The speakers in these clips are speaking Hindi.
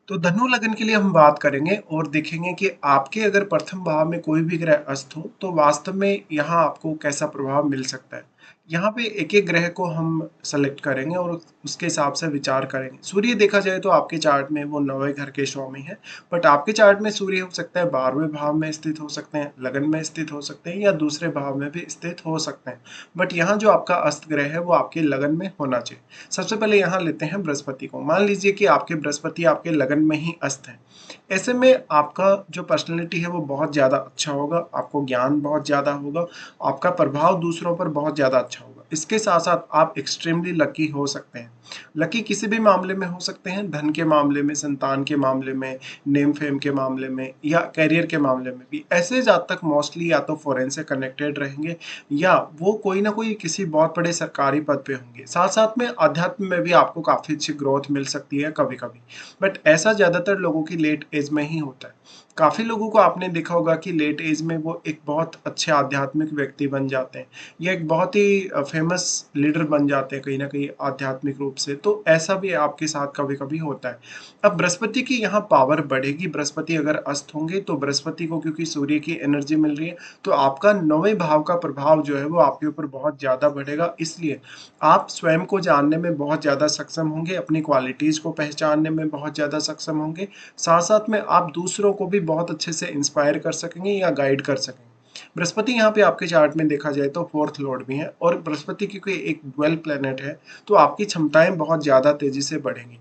तो धनु लगन के लिए हम बात करेंगे और देखेंगे कि आपके अगर प्रथम भाव में कोई भी ग्रह अस्त हो तो वास्तव में यहाँ आपको कैसा प्रभाव मिल सकता है। यहाँ पे एक एक ग्रह को हम सेलेक्ट करेंगे और उसके हिसाब से विचार करेंगे। सूर्य देखा जाए तो आपके चार्ट में वो 9वें घर के स्वामी है, बट आपके चार्ट में सूर्य हो सकता है 12वें भाव में स्थित हो सकते हैं, लगन में स्थित हो सकते हैं या दूसरे भाव में भी स्थित हो सकते हैं। बट यहाँ जो आपका अस्त ग्रह है वो आपके लगन में होना चाहिए। सबसे पहले यहाँ लेते हैं बृहस्पति को। मान लीजिए कि आपके बृहस्पति आपके लगन में ही अस्त है। ऐसे में आपका जो पर्सनैलिटी है वो बहुत ज़्यादा अच्छा होगा, आपको ज्ञान बहुत ज़्यादा होगा, आपका प्रभाव दूसरों पर बहुत ज़्यादा अच्छा होगा। इसके साथ साथ आप एक्सट्रीमली लकी हो सकते हैं। लकी किसी भी मामले में हो सकते हैं, धन के मामले में, संतान के मामले में, नेम फेम के मामले में या करियर के मामले में भी। ऐसे जातक मोस्टली या तो फॉरेन से कनेक्टेड रहेंगे या वो कोई ना कोई किसी बहुत बड़े सरकारी पद पे होंगे। साथ साथ में अध्यात्म में भी आपको काफ़ी अच्छी ग्रोथ मिल सकती है कभी कभी, बट ऐसा ज़्यादातर लोगों की लेट एज में ही होता है। काफ़ी लोगों को आपने देखा होगा कि लेट एज में वो एक बहुत अच्छे आध्यात्मिक व्यक्ति बन जाते हैं या एक बहुत ही फेमस लीडर बन जाते हैं कहीं ना कहीं आध्यात्मिक रूप से। तो ऐसा भी आपके साथ कभी कभी होता है। अब बृहस्पति की यहाँ पावर बढ़ेगी। बृहस्पति अगर अस्त होंगे तो बृहस्पति को क्योंकि सूर्य की एनर्जी मिल रही है तो आपका 9वें भाव का प्रभाव जो है वो आपके ऊपर बहुत ज़्यादा बढ़ेगा। इसलिए आप स्वयं को जानने में बहुत ज़्यादा सक्षम होंगे, अपनी क्वालिटीज़ को पहचानने में बहुत ज़्यादा सक्षम होंगे। साथ साथ में आप दूसरों को भी बहुत अच्छे से इंस्पायर कर सकेंगे या गाइड कर सकेंगे। बृहस्पति यहाँ पे आपके चार्ट में देखा जाए तो फोर्थ लॉर्ड भी है और बृहस्पति क्योंकि एक ड्वेल प्लेनेट है तो आपकी क्षमताएं बहुत ज़्यादा तेजी से बढ़ेंगी।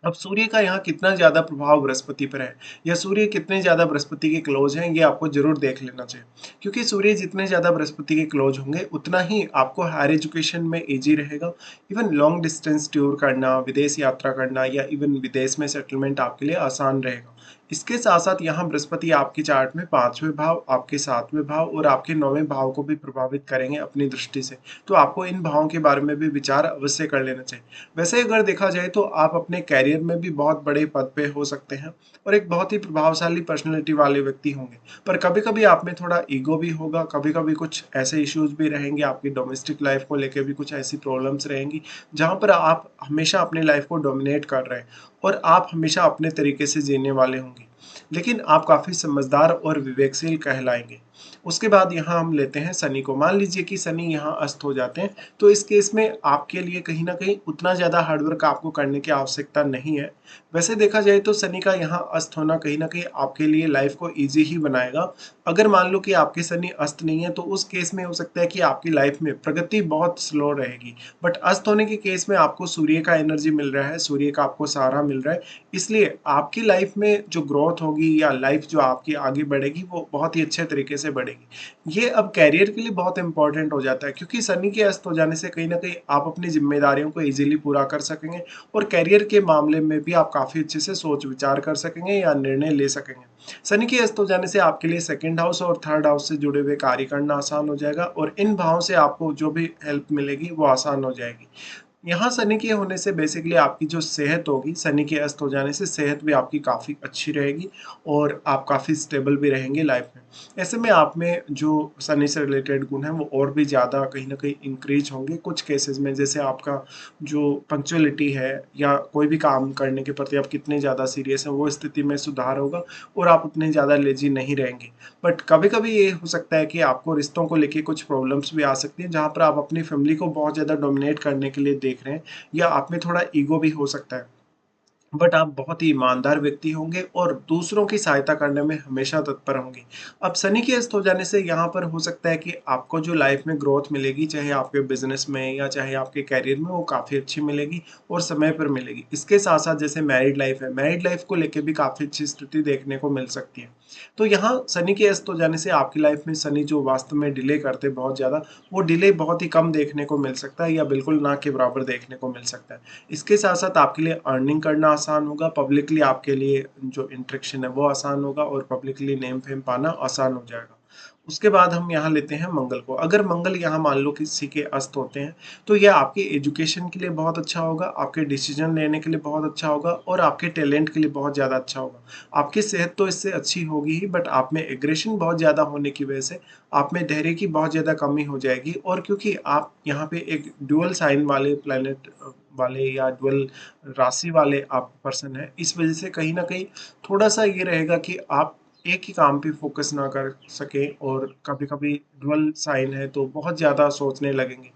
अब सूर्य का यहाँ कितना ज़्यादा प्रभाव बृहस्पति पर है या सूर्य कितने ज़्यादा बृहस्पति के क्लोज हैं, ये आपको जरूर देख लेना चाहिए। क्योंकि सूर्य जितने ज़्यादा बृहस्पति के क्लोज होंगे उतना ही आपको हायर एजुकेशन में इजी रहेगा। इवन लॉन्ग डिस्टेंस टूर करना, विदेश यात्रा करना या इवन विदेश में सेटलमेंट आपके लिए आसान रहेगा। इसके साथ साथ यहाँ बृहस्पति आपके चार्ट में 5वें भाव, आपके 7वें भाव और आपके 9वें भाव को भी प्रभावित करेंगे अपनी दृष्टि से। तो आपको इन भावों के बारे में भी विचार अवश्य कर लेना चाहिए। वैसे अगर देखा जाए तो आप अपने कैरियर में भी बहुत बड़े पद पे हो सकते हैं और एक बहुत ही प्रभावशाली पर्सनैलिटी वाले व्यक्ति होंगे। पर कभी कभी आप में थोड़ा ईगो भी होगा, कभी कभी कुछ ऐसे इश्यूज भी रहेंगे, आपकी डोमेस्टिक लाइफ को लेकर भी कुछ ऐसी प्रॉब्लम्स रहेंगी जहाँ पर आप हमेशा अपनी लाइफ को डोमिनेट कर रहे हैं और आप हमेशा अपने तरीके से जीने वाले होंगे। लेकिन आप काफ़ी समझदार और विवेकशील कहलाएंगे। उसके बाद यहाँ हम लेते हैं शनि को। मान लीजिए कि शनि यहाँ अस्त हो जाते हैं तो इस केस में आपके लिए कहीं ना कहीं उतना ज़्यादा हार्डवर्क आपको करने की आवश्यकता नहीं है। वैसे देखा जाए तो शनि का यहाँ अस्त होना कहीं ना कहीं आपके लिए लाइफ को ईजी ही बनाएगा। अगर मान लो कि आपके शनि अस्त नहीं है तो उस केस में हो सकता है कि आपकी लाइफ में प्रगति बहुत स्लो रहेगी। बट अस्त होने के केस में आपको सूर्य का एनर्जी मिल रहा है, सूर्य का आपको सहारा मिल रहा है। इसलिए आपकी लाइफ में जो ग्रोथ होगी या लाइफ जो आपकी आगे बढ़ेगी वो बहुत ही अच्छे तरीके से बढ़ेगी। ये अब कैरियर के लिए बहुत इंपॉर्टेंट हो जाता है क्योंकि शनि के अस्त हो जाने से कहीं ना कहीं आप अपनी जिम्मेदारियों को इजीली पूरा कर सकेंगे और कैरियर के मामले में भी आप काफ़ी अच्छे से सोच विचार कर सकेंगे या निर्णय ले सकेंगे। शनि के अस्त हो जाने से आपके लिए सेकंड हाउस और थर्ड हाउस से जुड़े हुए कार्य करना आसान हो जाएगा और इन भावों से आपको जो भी हेल्प मिलेगी वो आसान हो जाएगी। यहाँ शनि के होने से बेसिकली आपकी जो सेहत होगी, शनि के अस्त हो जाने से सेहत भी आपकी काफ़ी अच्छी रहेगी और आप काफ़ी स्टेबल भी रहेंगे लाइफ में। ऐसे में आप में जो शनि से रिलेटेड गुण हैं वो और भी ज़्यादा कहीं ना कहीं इंक्रीज होंगे कुछ केसेस में। जैसे आपका जो पंक्चुअलिटी है या कोई भी काम करने के प्रति आप कितने ज़्यादा सीरियस हैं वो स्थिति में सुधार होगा और आप उतने ज़्यादा लेजी नहीं रहेंगे। बट कभी कभी ये हो सकता है कि आपको रिश्तों को लेके कुछ प्रॉब्लम्स भी आ सकती हैं जहाँ पर आप अपनी फैमिली को बहुत ज़्यादा डोमिनेट करने के लिए देख रहे हैं या आप में थोड़ा ईगो भी हो सकता है। बट आप बहुत ही ईमानदार व्यक्ति होंगे और दूसरों की सहायता करने में हमेशा तत्पर होंगे। अब शनि के अस्त हो जाने से यहाँ पर हो सकता है कि आपको जो लाइफ में ग्रोथ मिलेगी, चाहे आपके बिजनेस में या चाहे आपके कैरियर में, वो काफ़ी अच्छी मिलेगी और समय पर मिलेगी। इसके साथ साथ जैसे मैरिड लाइफ है, मैरिड लाइफ को लेकर भी काफ़ी अच्छी स्थिति देखने को मिल सकती है। तो यहाँ शनि के अस्त हो जाने से आपकी लाइफ में शनि जो वास्तव में डिले करते बहुत ज़्यादा, वो डिले बहुत ही कम देखने को मिल सकता है या बिल्कुल ना के बराबर देखने को मिल सकता है। इसके साथ साथ आपके लिए अर्निंग करना आसान होगा, पब्लिकली आपके लिए जो इंटरेक्शन है वो आसान होगा और पब्लिकली नेम फेम पाना आसान हो जाएगा। उसके बाद हम यहाँ लेते हैं मंगल को। अगर मंगल यहाँ मान लो किसी के अस्त होते हैं तो यह आपकी एजुकेशन के लिए बहुत अच्छा होगा, आपके डिसीजन लेने के लिए बहुत अच्छा होगा और आपके टैलेंट के लिए बहुत ज़्यादा अच्छा होगा। आपकी सेहत तो इससे अच्छी होगी ही, बट आप में एग्रेशन बहुत ज़्यादा होने की वजह से आप में धैर्य की बहुत ज़्यादा कमी हो जाएगी। और क्योंकि आप यहाँ पे एक ड्यूअल साइन वाले प्लैनेट वाले या ड्वेल राशि वाले आप पर्सन हैं, इस वजह से कहीं ना कहीं थोड़ा सा ये रहेगा कि आप एक ही काम पे फोकस ना कर सके, और कभी कभी ड्वेल साइन है तो बहुत ज़्यादा सोचने लगेंगे।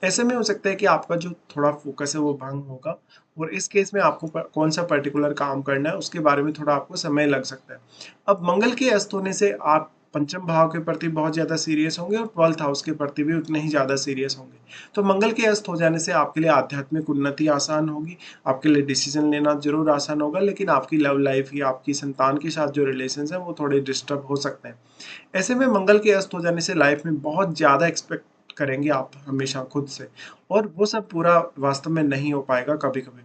ऐसे में हो सकता है कि आपका जो थोड़ा फोकस है वो भंग होगा, और इस केस में आपको कौन सा पर्टिकुलर काम करना है उसके बारे में थोड़ा आपको समय लग सकता है। अब मंगल के अस्त होने से आप पंचम भाव के प्रति बहुत ज़्यादा सीरियस होंगे और 12th हाउस के प्रति भी उतने ही ज़्यादा सीरियस होंगे। तो मंगल के अस्त हो जाने से आपके लिए आध्यात्मिक उन्नति आसान होगी, आपके लिए डिसीजन लेना जरूर आसान होगा, लेकिन आपकी लव लाइफ या आपकी संतान के साथ जो रिलेशन है वो थोड़े डिस्टर्ब हो सकते हैं। ऐसे में मंगल के अस्त हो जाने से लाइफ में बहुत ज़्यादा एक्सपेक्ट करेंगे आप हमेशा खुद से, और वो सब पूरा वास्तव में नहीं हो पाएगा कभी कभी।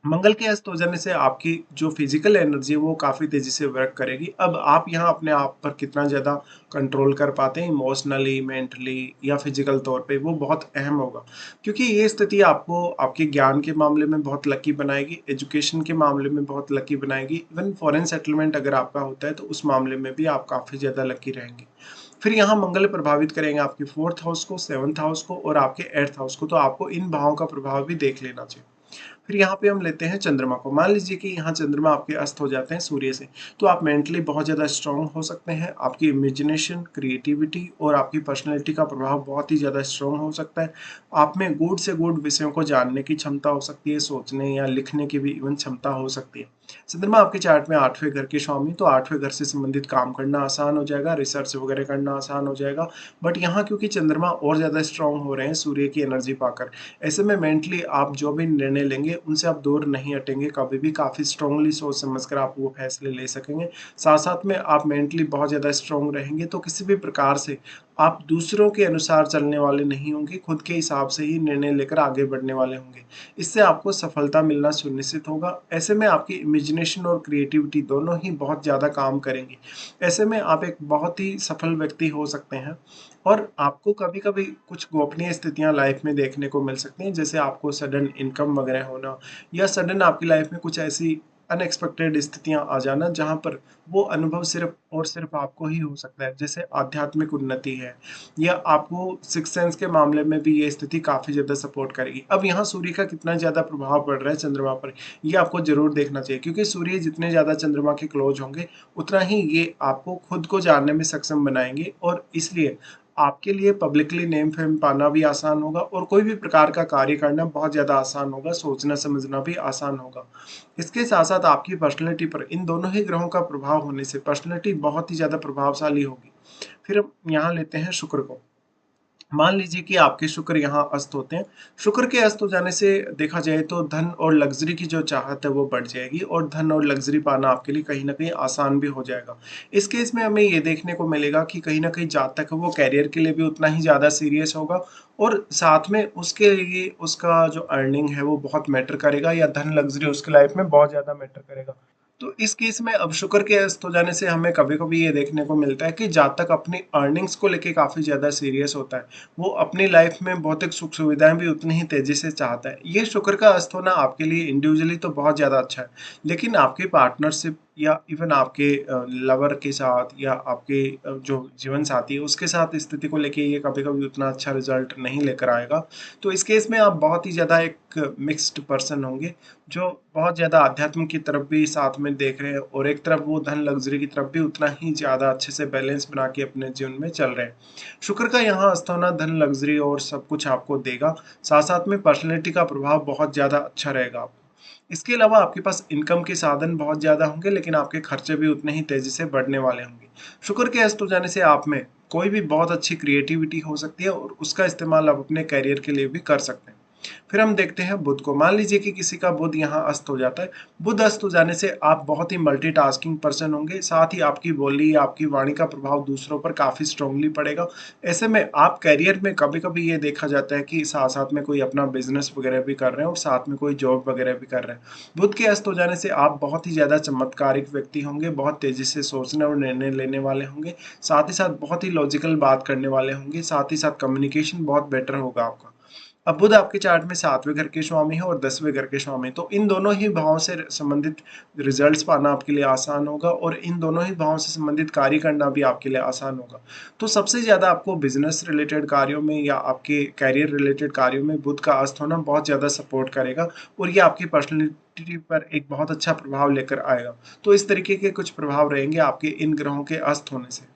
मंगल के अस्त हो जाने से आपकी जो फिजिकल एनर्जी है वो काफ़ी तेज़ी से वर्क करेगी। अब आप यहाँ अपने आप पर कितना ज़्यादा कंट्रोल कर पाते हैं इमोशनली, मेंटली या फिजिकल तौर पे, वो बहुत अहम होगा, क्योंकि ये स्थिति आपको आपके ज्ञान के मामले में बहुत लकी बनाएगी, एजुकेशन के मामले में बहुत लकी बनाएगी, इवन फॉरेन सेटलमेंट अगर आपका होता है तो उस मामले में भी आप काफ़ी ज़्यादा लकी रहेंगे। फिर यहाँ मंगल प्रभावित करेंगे आपके 4th हाउस को, 7th हाउस को और आपके 8th हाउस को, तो आपको इन भावों का प्रभाव भी देख लेना चाहिए। फिर यहाँ पे हम लेते हैं चंद्रमा को। मान लीजिए कि यहाँ चंद्रमा आपके अस्त हो जाते हैं सूर्य से, तो आप मेंटली बहुत ज़्यादा स्ट्रांग हो सकते हैं, आपकी इमेजिनेशन, क्रिएटिविटी और आपकी पर्सनैलिटी का प्रभाव बहुत ही ज़्यादा स्ट्रांग हो सकता है। आप में गुड से गुड विषयों को जानने की क्षमता हो सकती है, सोचने या लिखने की भी इवन क्षमता हो सकती है। चंद्रमा आपके चार्ट में 8वें घर के स्वामी, तो 8वें घर से संबंधित काम करना आसान हो जाएगा, रिसर्च वगैरह करना आसान हो जाएगा। बट यहाँ क्योंकि चंद्रमा और ज़्यादा स्ट्रांग हो रहे हैं सूर्य की एनर्जी पाकर, ऐसे में मेंटली आप जो भी निर्णय लेंगे उनसे आप दूर नहीं हटेंगे, कभी भी काफ़ी स्ट्रांगली सोच समझकर आप वो फैसले ले सकेंगे। साथ साथ में आप मेंटली बहुत ज़्यादा स्ट्रांग रहेंगे, तो किसी भी प्रकार से आप दूसरों के अनुसार चलने वाले नहीं होंगे, खुद के हिसाब से ही निर्णय लेकर आगे बढ़ने वाले होंगे। इससे आपको सफलता मिलना सुनिश्चित होगा। ऐसे में आपकी इमेजिनेशन और क्रिएटिविटी दोनों ही बहुत ज़्यादा काम करेंगी। ऐसे में आप एक बहुत ही सफल व्यक्ति हो सकते हैं, और आपको कभी-कभी कुछ गोपनीय स्थितियाँ लाइफ में देखने को मिल सकती हैं, जैसे आपको सडन इनकम वगैरह होना, या सडन आपकी लाइफ में कुछ ऐसी अनएक्सपेक्टेड स्थितियाँ आ जाना जहाँ पर वो अनुभव सिर्फ और सिर्फ आपको ही हो सकता है, जैसे आध्यात्मिक उन्नति है, या आपको सिक्स सेंस के मामले में भी ये स्थिति काफ़ी ज़्यादा सपोर्ट करेगी। अब यहाँ सूर्य का कितना ज़्यादा प्रभाव पड़ रहा है चंद्रमा पर, ये आपको जरूर देखना चाहिए, क्योंकि सूर्य जितने ज़्यादा चंद्रमा के क्लोज होंगे उतना ही ये आपको खुद को जानने में सक्षम बनाएंगे, और इसलिए आपके लिए पब्लिकली नेम फेम पाना भी आसान होगा, और कोई भी प्रकार का कार्य करना बहुत ज़्यादा आसान होगा, सोचना समझना भी आसान होगा। इसके साथ साथ आपकी पर्सनैलिटी पर इन दोनों ही ग्रहों का प्रभाव होने से पर्सनैलिटी बहुत ही ज़्यादा प्रभावशाली होगी। फिर हम यहाँ लेते हैं शुक्र को। मान लीजिए कि आपके शुक्र यहाँ अस्त होते हैं। शुक्र के अस्त हो जाने से देखा जाए तो धन और लग्जरी की जो चाहत है वो बढ़ जाएगी, और धन और लग्जरी पाना आपके लिए कहीं ना कहीं आसान भी हो जाएगा। इस केस में हमें ये देखने को मिलेगा कि कहीं ना कहीं जातक है वो कैरियर के लिए भी उतना ही ज़्यादा सीरियस होगा, और साथ में उसके लिए उसका जो अर्निंग है वो बहुत मैटर करेगा, या धन लग्जरी उसकी लाइफ में बहुत ज़्यादा मैटर करेगा। तो इस केस में अब शुक्र के अस्त हो जाने से हमें कभी-कभी ये देखने को मिलता है कि जातक अपनी अर्निंग्स को लेके काफ़ी ज़्यादा सीरियस होता है। वो अपनी लाइफ में भौतिक सुख सुविधाएँ भी उतनी ही तेज़ी से चाहता है। ये शुक्र का अस्त होना आपके लिए इंडिविजुअली तो बहुत ज़्यादा अच्छा है, लेकिन आपके पार्टनरशिप या इवन आपके लवर के साथ या आपके जो जीवन साथी है उसके साथ स्थिति को लेके ये कभी-कभी उतना अच्छा रिजल्ट नहीं लेकर आएगा। तो इस केस में आप बहुत ही ज़्यादा एक मिक्स्ड पर्सन होंगे, जो बहुत ज़्यादा आध्यात्म की तरफ भी साथ में देख रहे हैं, और एक तरफ वो धन लग्जरी की तरफ भी उतना ही ज़्यादा अच्छे से बैलेंस बना के अपने जीवन में चल रहे हैं। शुक्र का यहाँ अस्त होना धन लग्जरी और सब कुछ आपको देगा, साथ साथ में पर्सनैलिटी का प्रभाव बहुत ज़्यादा अच्छा रहेगा आपको। इसके अलावा आपके पास इनकम के साधन बहुत ज़्यादा होंगे, लेकिन आपके खर्चे भी उतने ही तेज़ी से बढ़ने वाले होंगे। शुक्र के अस्त हो जाने से आप में कोई भी बहुत अच्छी क्रिएटिविटी हो सकती है, और उसका इस्तेमाल आप अपने करियर के लिए भी कर सकते हैं। फिर हम देखते हैं बुध को। मान लीजिए कि किसी का बुध यहाँ अस्त हो जाता है। बुध अस्त हो जाने से आप बहुत ही मल्टीटास्किंग पर्सन होंगे, साथ ही आपकी बोली या आपकी वाणी का प्रभाव दूसरों पर काफ़ी स्ट्रांगली पड़ेगा। ऐसे में आप करियर में कभी-कभी ये देखा जाता है कि साथ-साथ में कोई अपना बिज़नेस वगैरह भी कर रहे हैं और साथ में कोई जॉब वगैरह भी कर रहे हैं। बुध के अस्त हो जाने से आप बहुत ही ज़्यादा चमत्कारिक व्यक्ति होंगे, बहुत तेज़ी से सोचने और निर्णय लेने वाले होंगे, साथ ही साथ बहुत ही लॉजिकल बात करने वाले होंगे, साथ ही साथ कम्युनिकेशन बहुत बेटर होगा आपका। अब बुध आपके चार्ट में 7वें घर के स्वामी है और 10वें घर के स्वामी, तो इन दोनों ही भावों से संबंधित रिजल्ट्स पाना आपके लिए आसान होगा और इन दोनों ही भावों से संबंधित कार्य करना भी आपके लिए आसान होगा। तो सबसे ज़्यादा आपको बिजनेस रिलेटेड कार्यों में या आपके कैरियर रिलेटेड कार्यों में बुध का अस्त होना बहुत ज़्यादा सपोर्ट करेगा और ये आपकी पर्सनैलिटी पर एक बहुत अच्छा प्रभाव लेकर आएगा। तो इस तरीके के कुछ प्रभाव रहेंगे आपके इन ग्रहों के अस्त होने से।